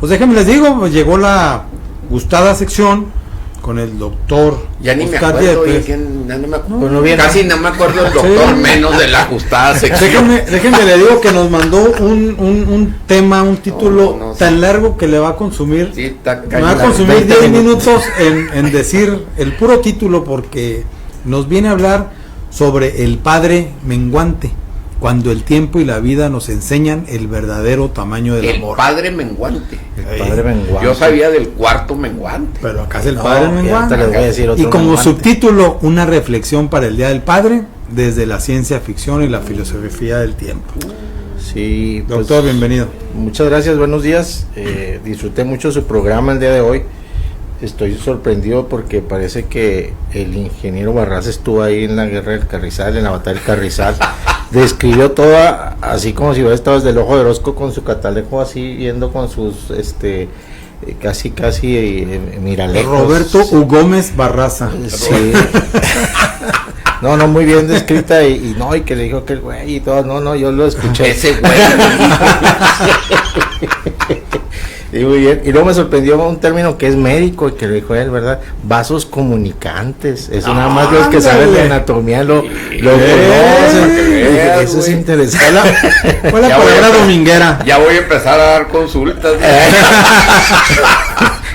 Pues déjenme les digo, pues llegó la gustada sección con el doctor Ya ni Oscar me acuerdo, Yepes. ya no me acuerdo. Pues no viene. Casi no me acuerdo el doctor, Sí. menos de la ajustada sección. Déjenme le digo que nos mandó un tema, un título No, tan largo que le va a consumir, Sí, está me va a cañón. consumir 20 10 minutos en decir el puro título, porque nos viene a hablar sobre el padre menguante, cuando el tiempo y la vida nos enseñan el verdadero tamaño del El amor. padre menguante. El padre menguante. Yo sabía del cuarto menguante. Pero acá es el No, padre ya menguante. te les voy a decir otro Y como menguante. subtítulo, una reflexión para el Día del Padre desde la ciencia ficción y la filosofía del tiempo. Sí, pues, Doctor, bienvenido. muchas gracias, buenos días. Disfruté mucho su programa el día de hoy. Estoy sorprendido porque parece que el ingeniero Barras estuvo ahí en la guerra del Carrizal, en la batalla del Carrizal. Describió toda, así como si hubiera estado desde el ojo de Orozco con su catalejo así, viendo con sus, casi miralejos. Roberto U. Gómez Barraza. Sí. No, muy bien descrita y que le dijo que el güey y todo, no, yo lo escuché. Ese güey. Y muy bien, y luego me sorprendió un término que es médico y que lo dijo él, ¿verdad? Vasos comunicantes, eso nada más los que saben de anatomía lo conocen. veas, Eso es güey. interesante. Fue la Ya voy palabra a- dominguera. Ya voy a empezar a dar consultas.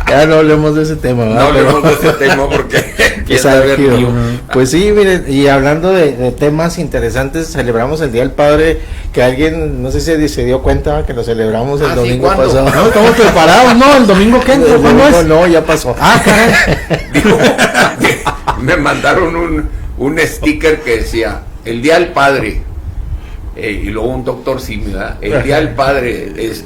Ya no hablemos de ese tema, ¿verdad? No hablemos de ese tema porque Pues, empieza a ver aquí, mío. pues sí, miren, y hablando de temas interesantes, celebramos el Día del Padre, que alguien, no sé si se dio cuenta que lo celebramos el Ah, sí, domingo ¿cuándo? pasado. No, estamos preparados, ¿no? El domingo que entra, El ¿cuándo domingo es? no, ya pasó. Ah, caray. Digo, me mandaron un sticker que decía el Día del Padre, y luego un doctor similar, el Día del Padre, Es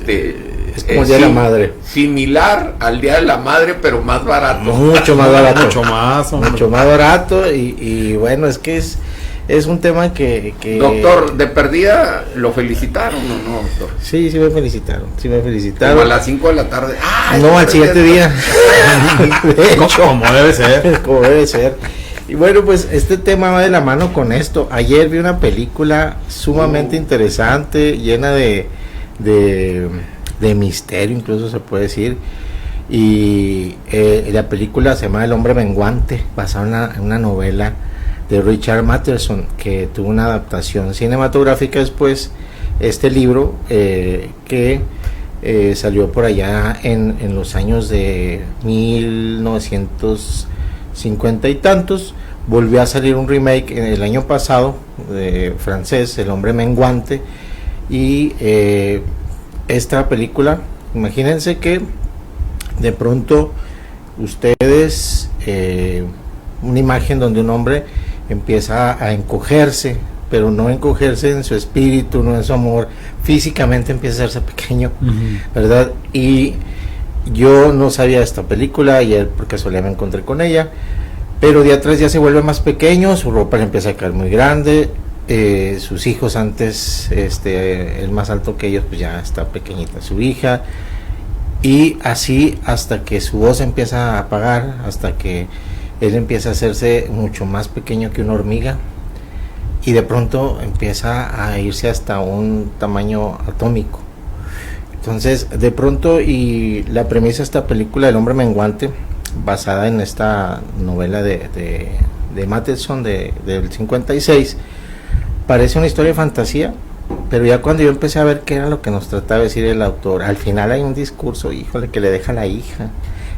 como el Día de la Madre. similar al Día de la Madre, pero más barato. Mucho más barato. Mucho más, hombre. Mucho más barato y bueno, es que es un tema que... Doctor, de perdida, ¿lo felicitaron o no, doctor? Sí, me felicitaron, Como a las 5 de la tarde. ¡Ay, No, de al siguiente perdida! día. De hecho, Como debe ser. como debe ser. Y bueno, pues este tema va de la mano con esto. Ayer vi una película sumamente interesante, llena de misterio, incluso se puede decir. Y la película se llama El hombre menguante, basada en una novela de Richard Matheson, que tuvo una adaptación cinematográfica después. Este libro que salió por allá en los años de 1950 y tantos. Volvió a salir un remake en el año pasado de francés, El hombre menguante, y esta película, imagínense que de pronto ustedes una imagen donde un hombre empieza a encogerse, pero no encogerse en su espíritu, no en su amor, físicamente empieza a hacerse pequeño, ¿verdad? Y yo no sabía de esta película, ayer por casualidad me encontré con ella, pero día tras día se vuelve más pequeño, su ropa le empieza a caer muy grande, sus hijos antes, el más alto que ellos, pues ya está pequeñita su hija, y así hasta que su voz empieza a apagar, hasta que él empieza a hacerse mucho más pequeño que una hormiga, y de pronto empieza a irse hasta un tamaño atómico. Entonces, de pronto, y la premisa de esta película, El hombre menguante, basada en esta novela de Matheson del 56, parece una historia de fantasía, pero ya cuando yo empecé a ver qué era lo que nos trataba de decir el autor, al final hay un discurso, híjole, que le deja a la hija.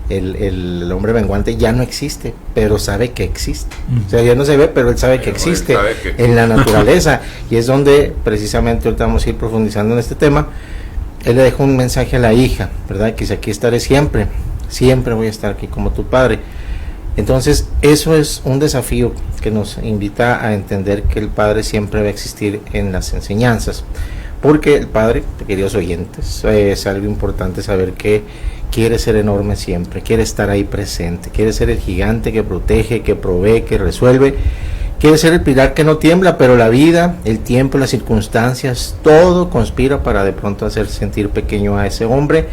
El hombre menguante ya no existe, pero sabe que existe. O sea, ya no se ve, pero él sabe que existe en la naturaleza. Y es donde precisamente ahorita vamos a ir profundizando en este tema. Él le deja un mensaje a la hija, ¿verdad? Que dice: aquí estaré siempre, siempre voy a estar aquí como tu padre. Entonces, eso es un desafío que nos invita a entender que el padre siempre va a existir en las enseñanzas. Porque el padre, queridos oyentes, es algo importante saber que quiere ser enorme siempre, quiere estar ahí presente, quiere ser el gigante que protege, que provee, que resuelve, quiere ser el pilar que no tiembla, pero la vida, el tiempo, las circunstancias, todo conspira para de pronto hacer sentir pequeño a ese hombre,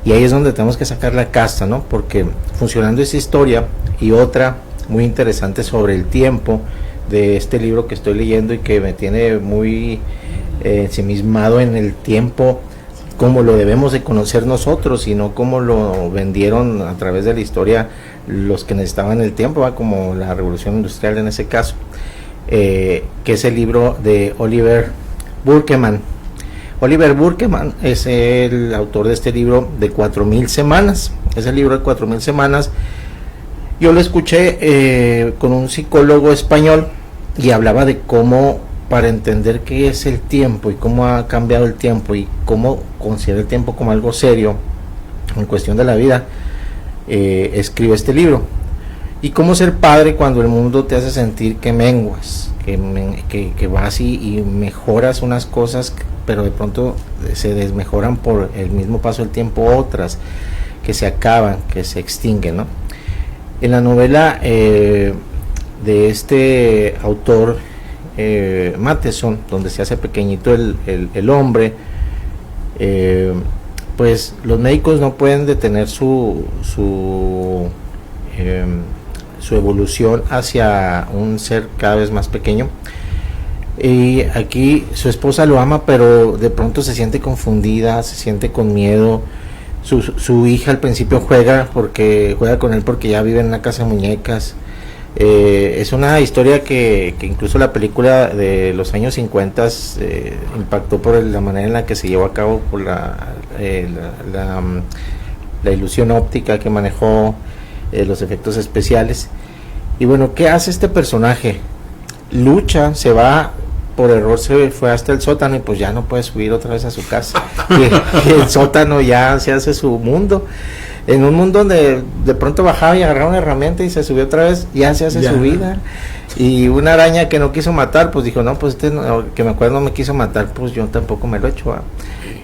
y ahí es donde tenemos que sacar la casta, ¿no? Porque funcionando esa historia y otra muy interesante sobre el tiempo de este libro que estoy leyendo y que me tiene muy ensimismado en el tiempo como lo debemos de conocer nosotros, y no como lo vendieron a través de la historia los que necesitaban el tiempo, ¿va? Como la revolución industrial en ese caso, que es el libro de Oliver Burkeman. Oliver Burkeman es el autor de este libro de 4000 semanas. Es el libro de 4000 semanas. Yo lo escuché con un psicólogo español y hablaba de cómo, para entender qué es el tiempo y cómo ha cambiado el tiempo y cómo considera el tiempo como algo serio en cuestión de la vida, escribe este libro. Y cómo ser padre cuando el mundo te hace sentir que menguas, que vas y mejoras unas cosas, pero de pronto se desmejoran por el mismo paso del tiempo, otras que se acaban, que se extinguen, ¿no? En la novela de este autor, Matheson, donde se hace pequeñito el hombre, pues los médicos no pueden detener su evolución hacia un ser cada vez más pequeño, y aquí su esposa lo ama, pero de pronto se siente confundida, se siente con miedo. Su hija al principio juega con él porque ya vive en una casa de muñecas. Es una historia que incluso la película de los años 50 impactó por la manera en la que se llevó a cabo, por la ilusión óptica que manejó, los efectos especiales. Y bueno, ¿qué hace este personaje? Lucha, se va, por error se fue hasta el sótano, y pues ya no puede subir otra vez a su casa. Y el sótano ya se hace su mundo. En un mundo donde de pronto bajaba y agarraba una herramienta y se subió otra vez, ya se hace su vida. Y una araña que no quiso matar, pues dijo, no, pues que me acuerdo no me quiso matar, pues yo tampoco me lo he hecho.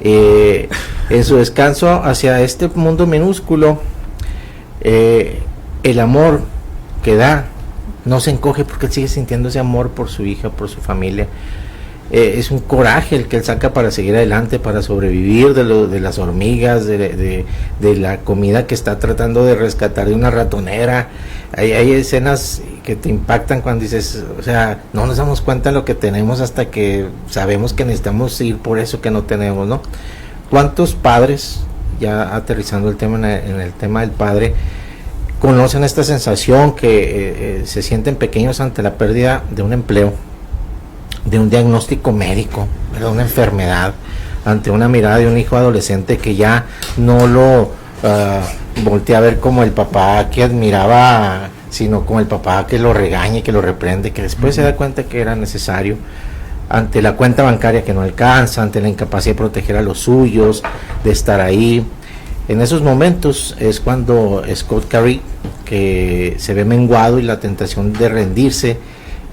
En su descanso hacia este mundo minúsculo, el amor que da no se encoge, porque él sigue sintiendo ese amor por su hija, por su familia. Es un coraje el que él saca para seguir adelante, para sobrevivir de las hormigas, de la comida que está tratando de rescatar de una ratonera. Hay escenas que te impactan cuando dices, o sea, no nos damos cuenta de lo que tenemos hasta que sabemos que necesitamos ir por eso que no tenemos, ¿no? ¿Cuántos padres, ya aterrizando el tema en el tema del padre, conocen esta sensación que se sienten pequeños ante la pérdida de un empleo, de un diagnóstico médico, de una enfermedad, ante una mirada de un hijo adolescente que ya no lo voltea a ver como el papá que admiraba, sino como el papá que lo regaña y que lo reprende, que después se da cuenta que era necesario, ante la cuenta bancaria que no alcanza, ante la incapacidad de proteger a los suyos, de estar ahí. En esos momentos es cuando Scott Carey, que se ve menguado, y la tentación de rendirse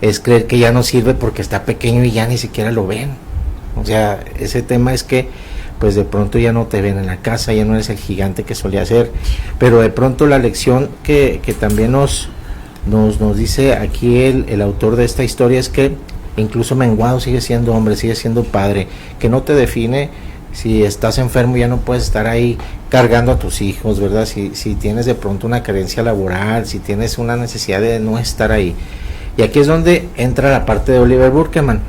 es creer que ya no sirve porque está pequeño y ya ni siquiera lo ven. O sea, ese tema es que pues de pronto ya no te ven en la casa, ya no eres el gigante que solía ser. Pero de pronto la lección que también nos dice aquí el autor de esta historia es que incluso menguado sigue siendo hombre, sigue siendo padre, que no te define. Si estás enfermo ya no puedes estar ahí cargando a tus hijos, ¿verdad? Si tienes de pronto una carencia laboral, si tienes una necesidad de no estar ahí. Y aquí es donde entra la parte de Oliver Burkeman.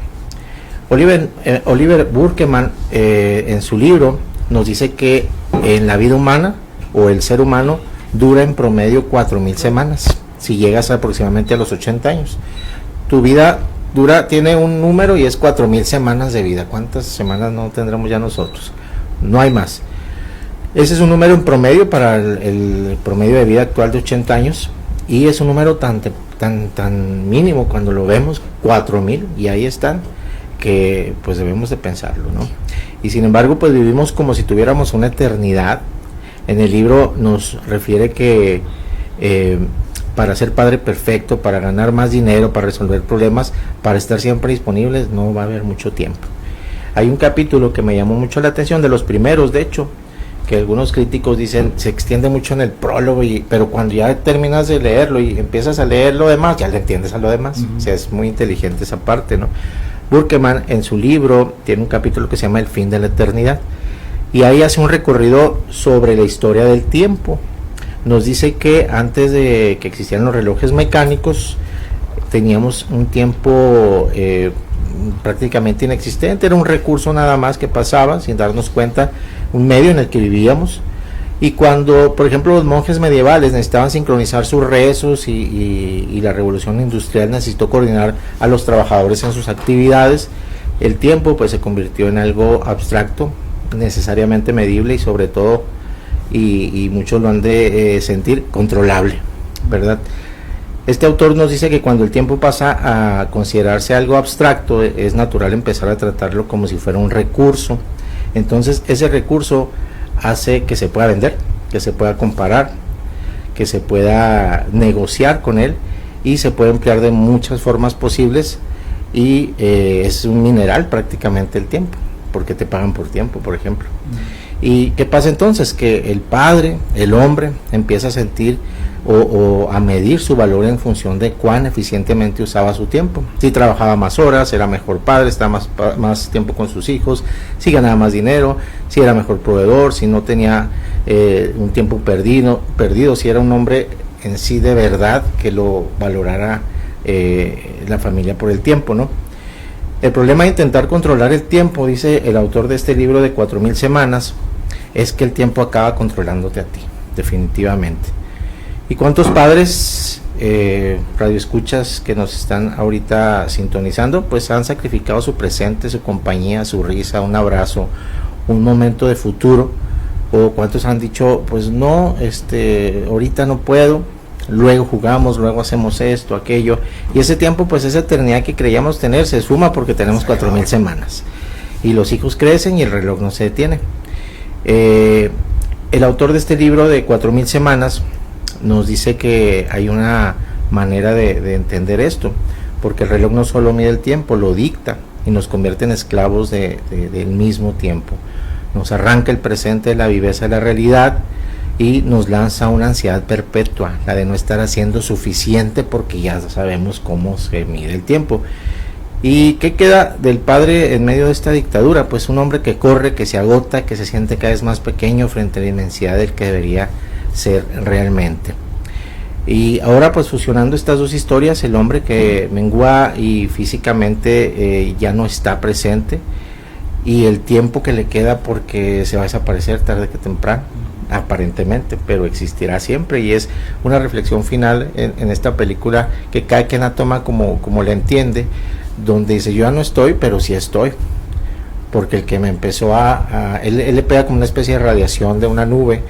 Oliver Burkeman en su libro nos dice que en la vida humana, o el ser humano, dura en promedio 4000 semanas, si llegas aproximadamente a los 80 años. Tu vida tiene un número y es 4000 semanas de vida. ¿Cuántas semanas no tendremos ya nosotros? No hay más. Ese es un número en promedio para el promedio de vida actual de 80 años, y es un número tan mínimo cuando lo vemos, 4000, y ahí están, que pues debemos de pensarlo, ¿no? Y sin embargo pues vivimos como si tuviéramos una eternidad. En el libro nos refiere que para ser padre perfecto, para ganar más dinero, para resolver problemas, para estar siempre disponibles, no va a haber mucho tiempo. Hay un capítulo que me llamó mucho la atención, de los primeros de hecho, que algunos críticos dicen se extiende mucho en el prólogo, pero cuando ya terminas de leerlo y empiezas a leer lo demás, ya le entiendes a lo demás. O sea, es muy inteligente esa parte, ¿no? Burkeman en su libro tiene un capítulo que se llama El fin de la eternidad, y ahí hace un recorrido sobre la historia del tiempo. Nos dice que antes de que existieran los relojes mecánicos teníamos un tiempo prácticamente inexistente, era un recurso nada más que pasaba sin darnos cuenta, un medio en el que vivíamos. Y cuando, por ejemplo, los monjes medievales necesitaban sincronizar sus rezos y la revolución industrial necesitó coordinar a los trabajadores en sus actividades, el tiempo pues se convirtió en algo abstracto, necesariamente medible y sobre todo, y muchos lo han de sentir, controlable, ¿verdad? Este autor nos dice que cuando el tiempo pasa a considerarse algo abstracto, es natural empezar a tratarlo como si fuera un recurso. Entonces ese recurso hace que se pueda vender, que se pueda comparar, que se pueda negociar con él y se puede emplear de muchas formas posibles, y es un mineral prácticamente el tiempo, porque te pagan por tiempo, por ejemplo. ¿Y qué pasa entonces? Que el padre, el hombre, empieza a sentir o a medir su valor en función de cuán eficientemente usaba su tiempo. Si trabajaba más horas, era mejor padre, estaba más tiempo con sus hijos, si ganaba más dinero, si era mejor proveedor, si no tenía un tiempo perdido, si era un hombre en sí de verdad que lo valorara la familia por el tiempo, ¿no? El problema de intentar controlar el tiempo, dice el autor de este libro de 4000 semanas, es que el tiempo acaba controlándote a ti, definitivamente. ¿Y cuántos padres, radioescuchas que nos están ahorita sintonizando, pues han sacrificado su presente, su compañía, su risa, un abrazo, un momento de futuro? ¿O cuántos han dicho, pues no, ahorita no puedo, luego jugamos, luego hacemos esto, aquello? Y ese tiempo, pues esa eternidad que creíamos tener se suma porque tenemos 4000 semanas. Y los hijos crecen y el reloj no se detiene. El autor de este libro de 4000 semanas nos dice que hay una manera de entender esto, porque el reloj no solo mide el tiempo, lo dicta y nos convierte en esclavos del mismo tiempo. Nos arranca el presente de la viveza de la realidad y nos lanza una ansiedad perpetua, la de no estar haciendo suficiente porque ya sabemos cómo se mide el tiempo. ¿Y qué queda del padre en medio de esta dictadura? Pues un hombre que corre, que se agota, que se siente cada vez más pequeño frente a la inmensidad del que debería ser realmente. Y ahora, pues fusionando estas dos historias, el hombre que mengua y físicamente ya no está presente, y el tiempo que le queda porque se va a desaparecer tarde que temprano, aparentemente, pero existirá siempre. Y es una reflexión final en esta película que cada quien la toma como la entiende, donde dice: yo ya no estoy, pero sí estoy, porque el que me empezó él le pega como una especie de radiación de una nube,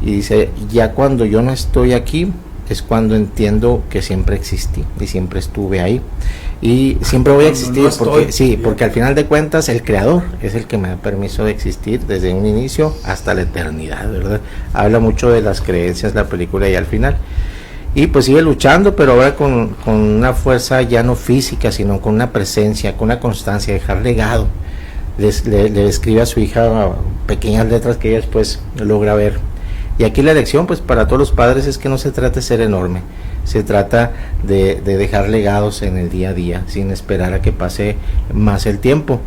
y dice: ya cuando yo no estoy aquí es cuando entiendo que siempre existí y siempre estuve ahí y siempre voy a existir, no porque sí, porque al final de cuentas el creador es el que me da permiso de existir desde un inicio hasta la eternidad, ¿verdad? Habla mucho de las creencias la película, y al final, y pues sigue luchando, pero ahora con una fuerza ya no física, sino con una presencia, con una constancia, dejar legado. Le escribe a su hija pequeñas letras que ella después logra ver. Y aquí la lección, pues para todos los padres, es que no se trata de ser enorme, se trata de dejar legados en el día a día, sin esperar a que pase más el tiempo.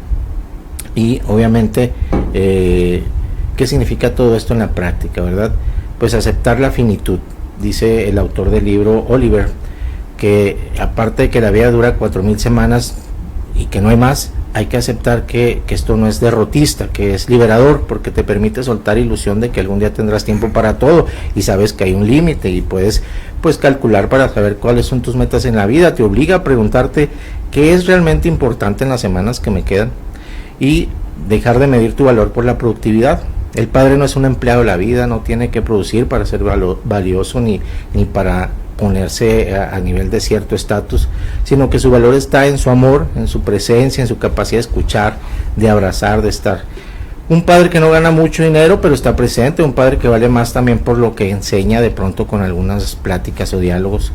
Y obviamente, ¿qué significa todo esto en la práctica, verdad? Pues aceptar la finitud. Dice el autor del libro, Oliver, que aparte de que la vida dura 4000 semanas y que no hay más, hay que aceptar que esto no es derrotista, que es liberador, porque te permite soltar ilusión de que algún día tendrás tiempo para todo y sabes que hay un límite y puedes pues calcular para saber cuáles son tus metas en la vida. Te obliga a preguntarte qué es realmente importante en las semanas que me quedan y dejar de medir tu valor por la productividad. El padre no es un empleado de la vida, no tiene que producir para ser valioso ni para ponerse a nivel de cierto estatus, sino que su valor está en su amor, en su presencia, en su capacidad de escuchar, de abrazar, de estar. Un padre que no gana mucho dinero, pero está presente, un padre que vale más también por lo que enseña de pronto con algunas pláticas o diálogos,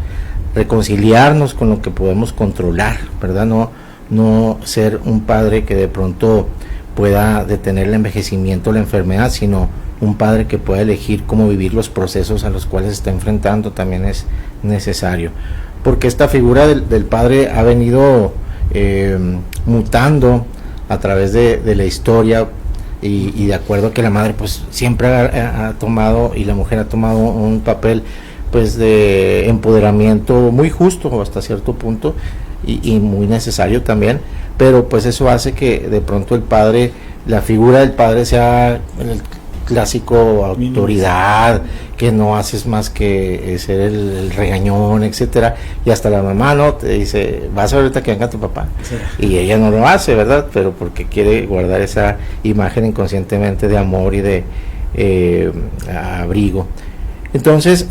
reconciliarnos con lo que podemos controlar, ¿verdad? No ser un padre que de pronto pueda detener el envejecimiento o la enfermedad, sino un padre que pueda elegir cómo vivir los procesos a los cuales se está enfrentando también es necesario, porque esta figura del padre ha venido mutando a través de la historia, y de acuerdo a que la madre pues siempre ha tomado, y la mujer ha tomado un papel pues de empoderamiento muy justo hasta cierto punto y muy necesario también, pero pues eso hace que de pronto el padre, la figura del padre sea el clásico autoridad, que no haces más que ser el regañón, etcétera, y hasta la mamá no te dice, vas a ver ahorita que venga tu papá, sí. Y ella no lo hace, ¿verdad? Pero porque quiere guardar esa imagen inconscientemente de amor y de abrigo. Entonces,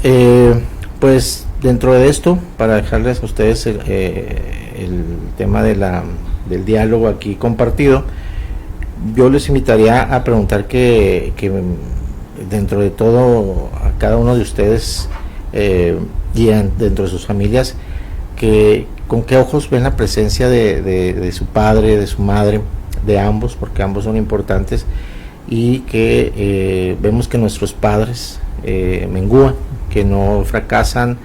pues dentro de esto, para dejarles a ustedes el tema del diálogo aquí compartido, yo les invitaría a preguntar que dentro de todo a cada uno de ustedes y dentro de sus familias, que con qué ojos ven la presencia de su padre, de su madre, de ambos, porque ambos son importantes, y que vemos que nuestros padres mengúan, que no fracasan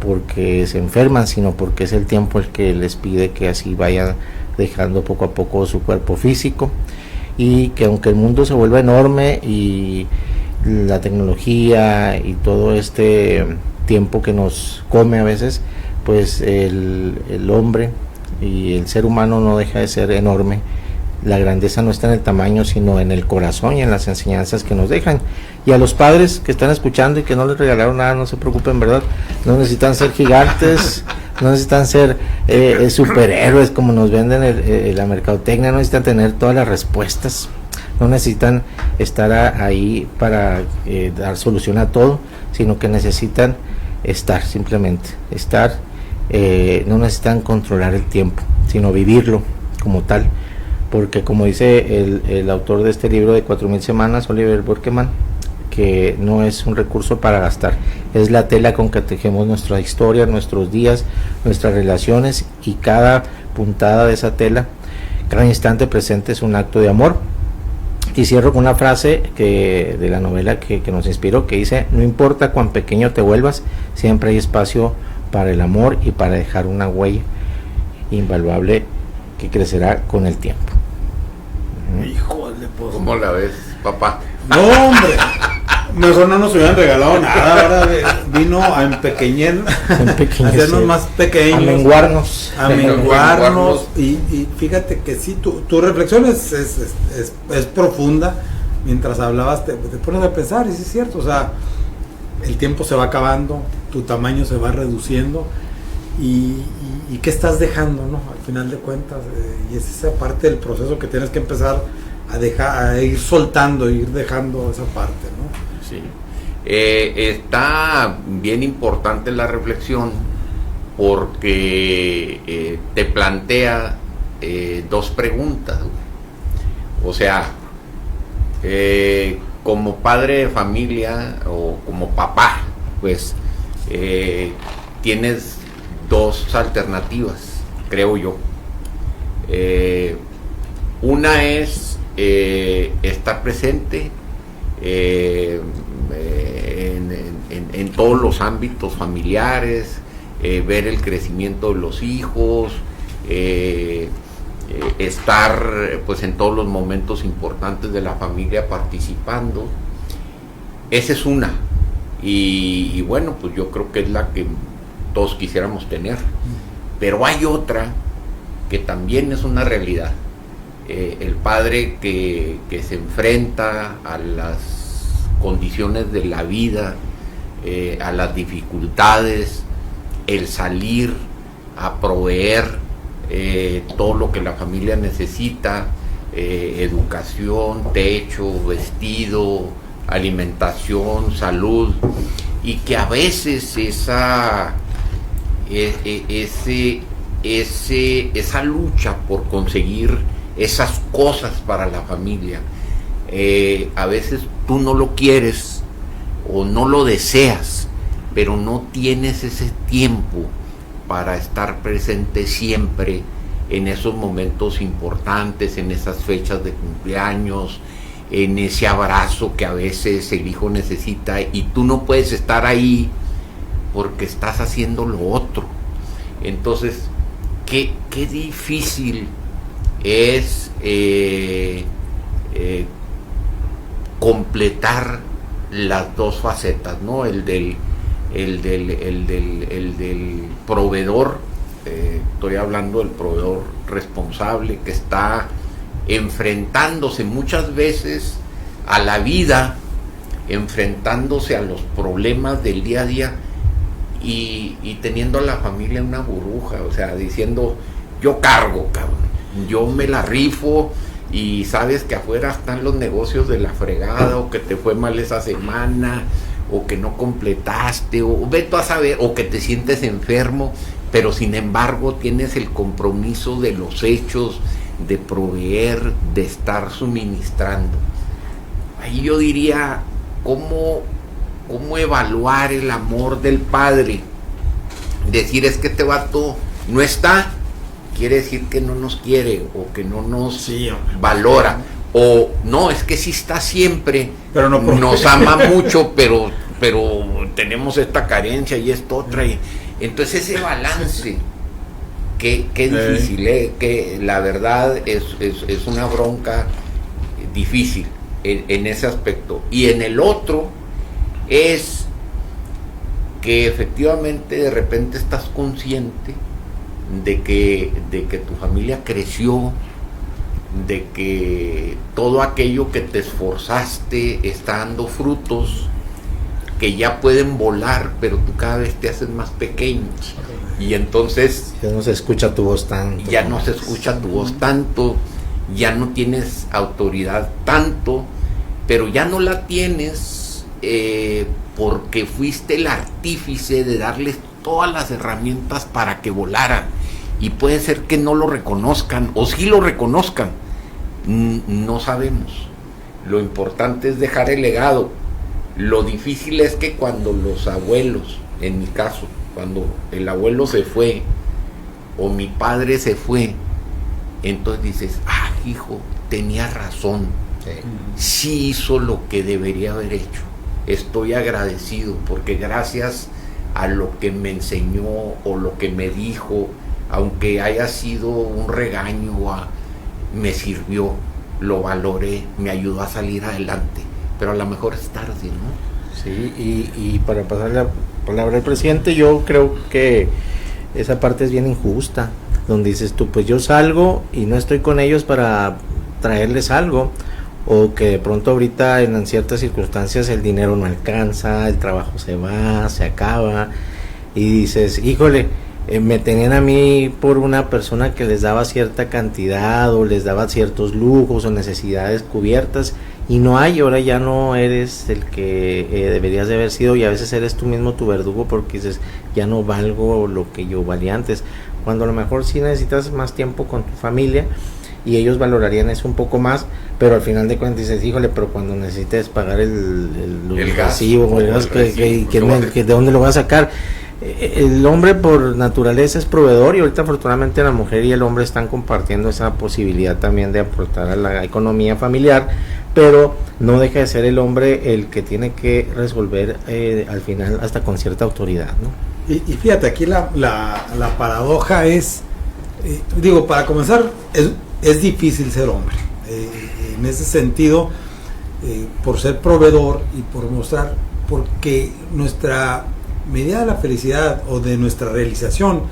porque se enferman, sino porque es el tiempo el que les pide que así vayan dejando poco a poco su cuerpo físico, y que aunque el mundo se vuelva enorme y la tecnología y todo este tiempo que nos come a veces, pues el hombre y el ser humano no deja de ser enorme. La grandeza no está en el tamaño, sino en el corazón y en las enseñanzas que nos dejan. Y a los padres que están escuchando y que no les regalaron nada, no se preocupen, ¿verdad? No necesitan ser gigantes, no necesitan ser superhéroes como nos venden la mercadotecnia, no necesitan tener todas las respuestas, no necesitan estar ahí para dar solución a todo, sino que necesitan estar, simplemente estar. No necesitan controlar el tiempo, sino vivirlo como tal, porque como dice el autor de este libro de 4000 semanas, Oliver Burkeman, que no es un recurso para gastar, es la tela con que tejemos nuestra historia, nuestros días, nuestras relaciones, y cada puntada de esa tela, cada instante presente es un acto de amor. Y cierro con una frase de la novela que nos inspiró, que dice: no importa cuán pequeño te vuelvas, siempre hay espacio para el amor y para dejar una huella invaluable que crecerá con el tiempo. Híjole, pues, ¿cómo la ves, papá? No, hombre, mejor no nos hubieran regalado nada. Ahora vino a empequeñer, a hacernos más pequeños, a menguarnos. Y fíjate que sí, tu reflexión es profunda. Mientras hablabas te pones a pensar, y sí es cierto, o sea, el tiempo se va acabando, tu tamaño se va reduciendo, y qué estás dejando, ¿no? Al final de cuentas, y es esa parte del proceso que tienes que empezar a ir soltando, ir dejando esa parte, ¿no? Sí. Está bien importante la reflexión, porque te plantea dos preguntas. O sea, como padre de familia o como papá, pues tienes dos alternativas, creo yo. Una es estar presente en todos los ámbitos familiares, ver el crecimiento de los hijos, estar pues en todos los momentos importantes de la familia participando. Esa es una, y bueno, pues yo creo que es la que todos quisiéramos tener. Pero hay otra que también es una realidad. El padre que se enfrenta a las condiciones de la vida, a las dificultades, el salir a proveer todo lo que la familia necesita, educación, techo, vestido, alimentación, salud, y que a veces esa lucha por conseguir esas cosas para la familia, a veces tú no lo quieres o no lo deseas, pero no tienes ese tiempo para estar presente siempre en esos momentos importantes, en esas fechas de cumpleaños, en ese abrazo que a veces el hijo necesita, y tú no puedes estar ahí porque estás haciendo lo otro. Entonces, qué difícil es completar las dos facetas, ¿no? El del proveedor, estoy hablando del proveedor responsable, que está enfrentándose muchas veces a la vida, enfrentándose a los problemas del día a día y teniendo a la familia en una burbuja, o sea, diciendo, yo cargo, cabrón, yo me la rifo, y sabes que afuera están los negocios de la fregada, o que te fue mal esa semana, o que no completaste, o ve tú a saber, o que te sientes enfermo, pero sin embargo tienes el compromiso de los hechos, de proveer, de estar suministrando. Ahí yo diría, ¿cómo evaluar el amor del padre? Decir, es que este vato no está, quiere decir que no nos quiere, o que no nos valora, o no, es que sí está siempre, pero no nos ama mucho, pero tenemos esta carencia y esta otra, y entonces ese balance, qué difícil, que la verdad es una bronca difícil en ese aspecto. Y en el otro es que efectivamente de repente estás consciente de que tu familia creció, de que todo aquello que te esforzaste está dando frutos, que ya pueden volar, pero tú cada vez te haces más pequeño, y entonces ya no se escucha tu voz tanto. Ya no se escucha tu voz tanto, ya no tienes autoridad tanto, pero ya no la tienes porque fuiste el artífice de darles todas las herramientas para que volaran, y puede ser que no lo reconozcan, o sí lo reconozcan, no sabemos. Lo importante es dejar el legado. Lo difícil es que cuando los abuelos, en mi caso, cuando el abuelo se fue, o mi padre se fue, entonces dices, hijo, tenía razón, sí hizo lo que debería haber hecho, estoy agradecido, porque gracias a lo que me enseñó, o lo que me dijo, aunque haya sido un regaño, me sirvió, lo valoré, me ayudó a salir adelante, pero a lo mejor es tarde, ¿no? Sí, y para pasar la palabra al presidente, yo creo que esa parte es bien injusta, donde dices tú, pues yo salgo y no estoy con ellos para traerles algo, o que de pronto ahorita en ciertas circunstancias el dinero no alcanza, el trabajo se va, se acaba, y dices, híjole, me tenían a mí por una persona que les daba cierta cantidad, o les daba ciertos lujos o necesidades cubiertas, y no hay, ahora ya no eres el que deberías de haber sido, y a veces eres tú mismo tu verdugo, porque dices, ya no valgo lo que yo valía antes, cuando a lo mejor sí necesitas más tiempo con tu familia, y ellos valorarían eso un poco más, pero al final de cuentas dices, híjole, pero cuando necesites pagar el recibo, el gas, ¿de dónde lo vas a sacar? El hombre por naturaleza es proveedor, y ahorita afortunadamente la mujer y el hombre están compartiendo esa posibilidad también de aportar a la economía familiar, pero no deja de ser el hombre el que tiene que resolver al final, hasta con cierta autoridad, ¿no? Y fíjate, aquí la paradoja es, para comenzar, es difícil ser hombre, en ese sentido, por ser proveedor y por mostrar, porque nuestra medida de la felicidad o de nuestra realización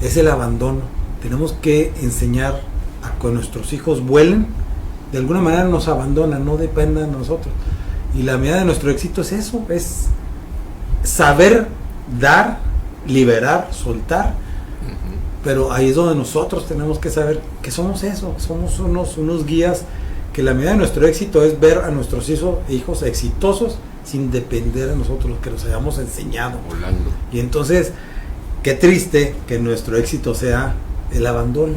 es el abandono. Tenemos que enseñar a que nuestros hijos vuelen, de alguna manera nos abandonan, no dependan de nosotros, y la medida de nuestro éxito es eso, es saber dar, liberar, soltar. Pero ahí es donde nosotros tenemos que saber que somos eso, somos unos guías, que la medida de nuestro éxito es ver a nuestros hijos exitosos sin depender de nosotros, que los hayamos enseñado. Volando. Y entonces, qué triste que nuestro éxito sea el abandono.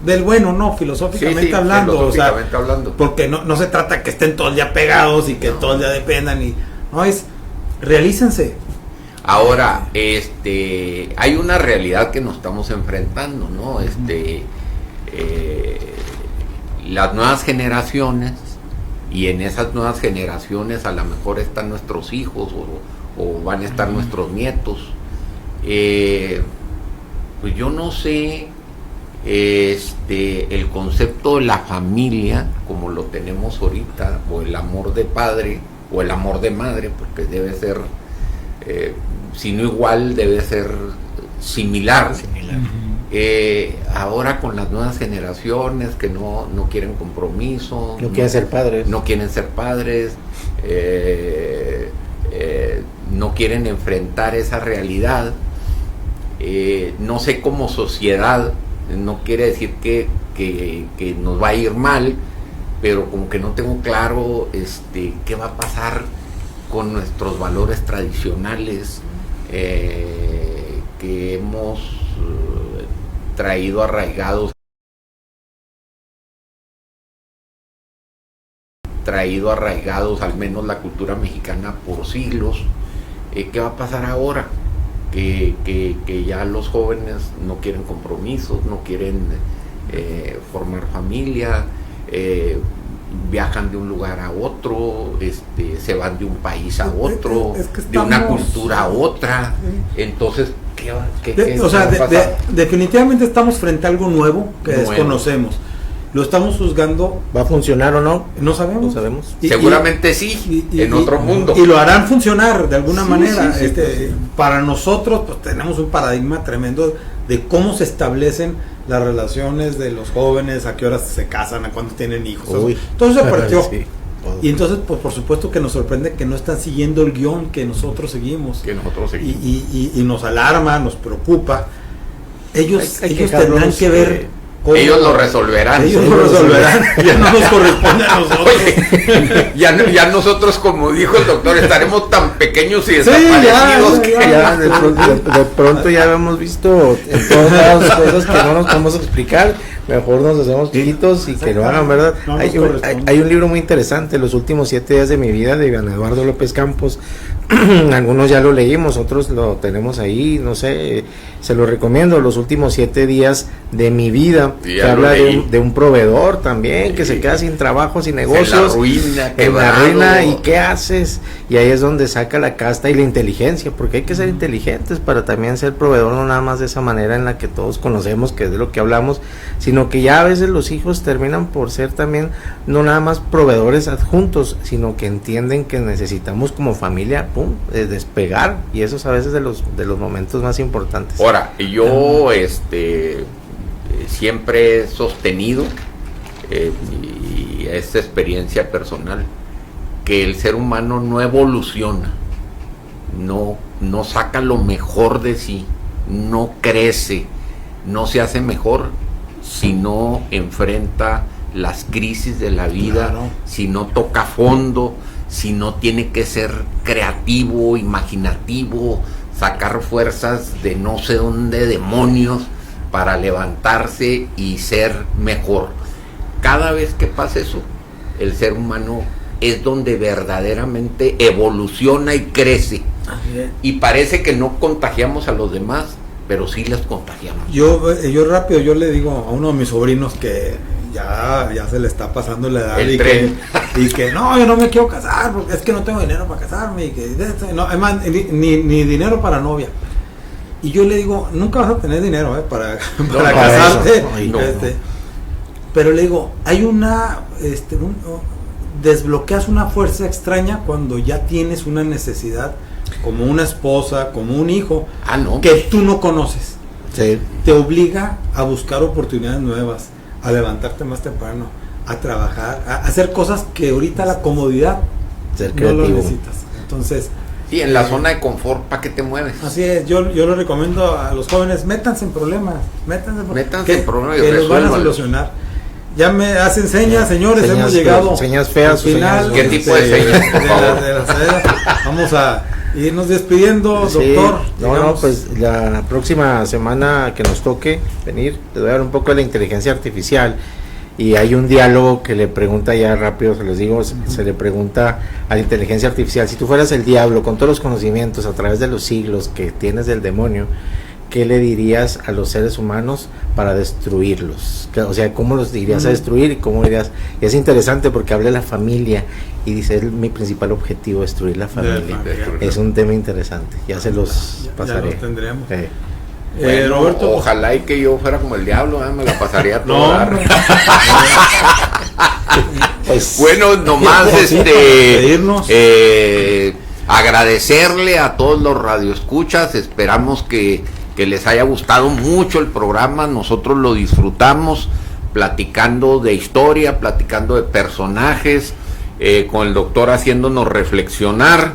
Del bueno, no, filosóficamente hablando. Filosóficamente hablando. Porque no se trata que estén todo el día pegados y que todo el día dependan. No, es, realícense. Ahora, hay una realidad que nos estamos enfrentando, ¿no? Las nuevas generaciones, y en esas nuevas generaciones a lo mejor están nuestros hijos o van a estar nuestros nietos. Pues yo no sé, el concepto de la familia como lo tenemos ahorita, o el amor de padre o el amor de madre, porque debe ser, si no igual, debe ser similar. ahora con las nuevas generaciones que no quieren compromiso, no quieren ser padres, no quieren enfrentar esa realidad. No sé, como sociedad, no quiere decir que nos va a ir mal, pero como que no tengo claro qué va a pasar con nuestros valores tradicionales que hemos traído arraigados al menos la cultura mexicana por siglos. ¿Qué va a pasar ahora? Que ya los jóvenes no quieren compromisos, no quieren formar familia, viajan de un lugar a otro, se van de un país a otro, de una cultura a otra. Entonces, ¿qué va a pasar? Definitivamente estamos frente a algo nuevo que desconocemos. Lo estamos juzgando. ¿Va a funcionar o no? No sabemos. Seguramente sí, en otro mundo. Y lo harán funcionar de alguna manera. Sí, para nosotros, pues tenemos un paradigma tremendo de cómo se establecen las relaciones de los jóvenes, a qué horas se casan, a cuándo tienen hijos. Todo se partió. Sí. Y entonces, pues por supuesto que nos sorprende que no están siguiendo el guión que nosotros seguimos. Y nos alarma, nos preocupa. Ellos tendrán que ver. Ellos lo resolverán. Ya no nos corresponde a nosotros. Oye, ya nosotros, como dijo el doctor, estaremos tan pequeños y desaparecidos de pronto ya hemos visto en todos lados cosas que no nos podemos explicar. Mejor nos hacemos chiquitos y que lo hagan, ¿verdad? Hay un libro muy interesante, Los últimos 7 días de mi vida, de Iván Eduardo López Campos. Algunos ya lo leímos, otros lo tenemos ahí, no sé, se lo recomiendo, Los últimos 7 días de mi vida, que habla de un proveedor también, que se queda sin trabajo, sin negocios, en la ruina, y qué haces, y ahí es donde saca la casta y la inteligencia, porque hay que ser inteligentes para también ser proveedor, no nada más de esa manera en la que todos conocemos, que es de lo que hablamos, sino que ya a veces los hijos terminan por ser también no nada más proveedores adjuntos, sino que entienden que necesitamos como familia despegar, y eso es a veces de los momentos más importantes. Ahora, yo siempre he sostenido, y esta experiencia personal, que el ser humano no evoluciona, no saca lo mejor de sí, no crece, no se hace mejor si no enfrenta las crisis de la vida, si no toca fondo, si no tiene que ser creativo, imaginativo, sacar fuerzas de no sé dónde demonios para levantarse y ser mejor. Cada vez que pasa eso, el ser humano es donde verdaderamente evoluciona y crece. Y parece que no contagiamos a los demás, pero sí les contagiamos. Yo le digo a uno de mis sobrinos que ya se le está pasando la edad y que no, yo no me quiero casar porque es que no tengo dinero para casarme, y que no, además, ni dinero para novia. Y yo le digo, nunca vas a tener dinero para casarte. Pero le digo, hay desbloqueas una fuerza extraña cuando ya tienes una necesidad, como una esposa, como un hijo, que tú no conoces. Sí. Te obliga a buscar oportunidades nuevas, a levantarte más temprano, a trabajar, a hacer cosas que ahorita la comodidad no lo necesitas. Entonces, sí, en la zona de confort, ¿para qué te mueves? Así es, yo le recomiendo a los jóvenes, métanse en problemas, que los van a solucionar. Ya me hacen señas, señores, hemos llegado señas feas, al final. ¿Qué tipo de señas, por favor? Vamos a irnos despidiendo, doctor. No, pues la próxima semana que nos toque venir, les voy a dar un poco de la inteligencia artificial, y hay un diálogo que le pregunta, ya rápido se los digo, se le pregunta a la inteligencia artificial: si tú fueras el diablo con todos los conocimientos a través de los siglos que tienes del demonio, ¿qué le dirías a los seres humanos para destruirlos? O sea, ¿cómo los irías a destruir y cómo irías? Y es interesante porque habla de la familia y dice, mi principal objetivo es destruir la familia. Es un tema interesante, ya se los pasaré. Ya lo tendremos. Bueno, Roberto, ojalá y que yo fuera como el diablo, me la pasaría toda. Pues, bueno, nomás agradecerle a todos los radioescuchas. Esperamos que que les haya gustado mucho el programa. Nosotros lo disfrutamos platicando de historia, platicando de personajes, con el doctor haciéndonos reflexionar.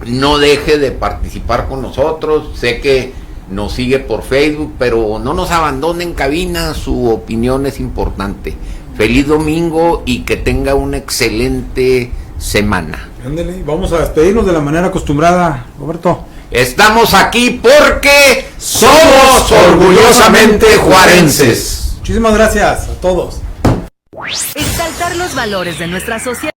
No deje de participar con nosotros. Sé que nos sigue por Facebook, pero no nos abandone en cabina. Su opinión es importante. Feliz domingo y que tenga una excelente semana. Ándale, vamos a despedirnos de la manera acostumbrada, Roberto. Estamos aquí porque somos orgullosamente juarenses. Muchísimas gracias a todos. Exaltar los valores de nuestra sociedad.